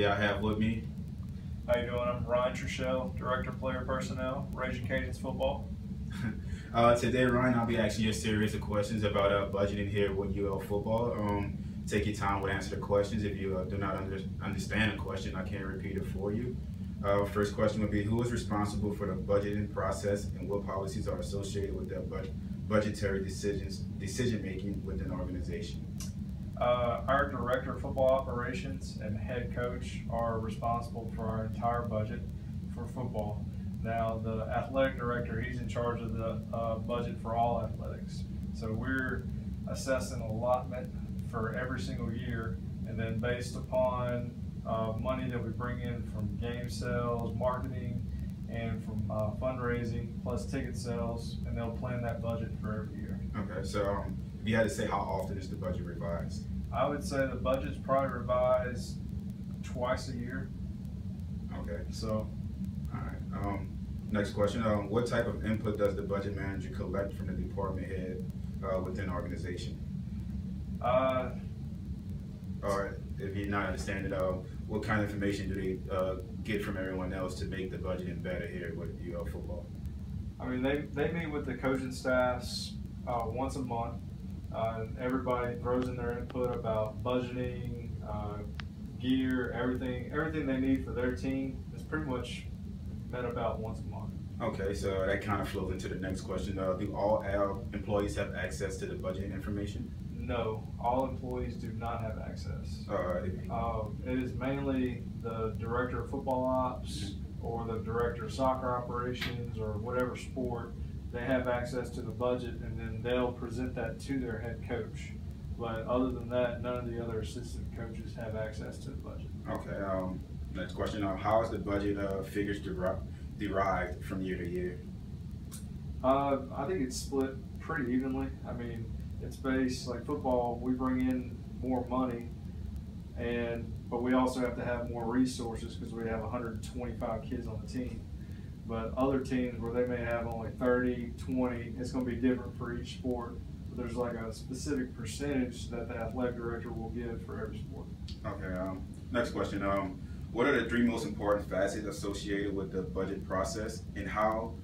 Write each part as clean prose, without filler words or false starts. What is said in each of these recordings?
Today I have with me. How you doing? I'm Ryan Truchell, Director of Player Personnel, Raging Cajuns Football. Today, Ryan, I'll be asking you a series of questions about budgeting here with UL Football. Take your time to answer the questions. If you do not understand a question, I can repeat it for you. First question would be, who is responsible for the budgeting process and what policies are associated with that budgetary decision making within an organization? Our Director of Football Operations and Head Coach are responsible for our entire budget for football. Now, the Athletic Director, he's in charge of the budget for all athletics. So we're assessing allotment for every single year, and then based upon money that we bring in from game sales, marketing, and from fundraising, plus ticket sales, and they'll plan that budget for every year. Okay, so if you had to say, how often is the budget revised? I would say the budget's probably revised twice a year. Okay. So. All right. Next question. What type of input does the budget manager collect from the department head within the organization? Or if you're not understanding, what kind of information do they get from everyone else to make the budgeting better here with UL Football? I mean, they meet with the coaching staffs once a month. Everybody throws in their input about budgeting, gear, everything they need for their team is pretty much met about once a month. Okay, so that kind of flows into the next question. Do all our employees have access to the budgeting information? No, all employees do not have access. It is mainly the Director of Football Ops or the Director of Soccer Operations or whatever sport. They have access to the budget, and then they'll present that to their head coach. But other than that, none of the other assistant coaches have access to the budget. Okay. Next question. How is the budget figures derived from year to year? I think it's split pretty evenly. I mean, it's based, like football, we bring in more money, but we also have to have more resources because we have 125 kids on the team. But other teams where they may have only 30, 20, it's going to be different for each sport. But there's like a specific percentage that the athletic director will give for every sport. Okay. Next question. What are the three most important facets associated with the budget process, and how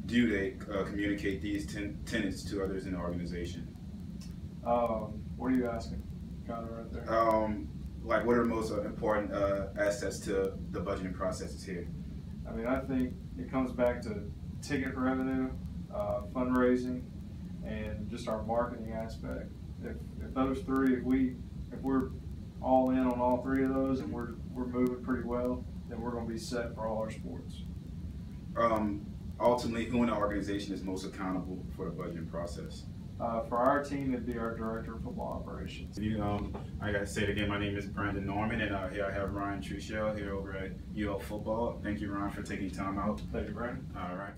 do they communicate these tenets to others in the organization? What are you asking? Kind of right there. Like, what are the most important assets to the budgeting processes here? I mean, I think it comes back to ticket revenue, fundraising, and just our marketing aspect. If those three, if we're all in on all three of those and we're moving pretty well, then we're going to be set for all our sports. Ultimately, who in the organization is most accountable for the budgeting process? For our team, it'd be our Director of Football Operations. I got to say it again, my name is Brandon Norman, and here I have Ryan Truchell here over at UL Football. Thank you, Ryan, for taking time out. Thank you, Brandon. All right.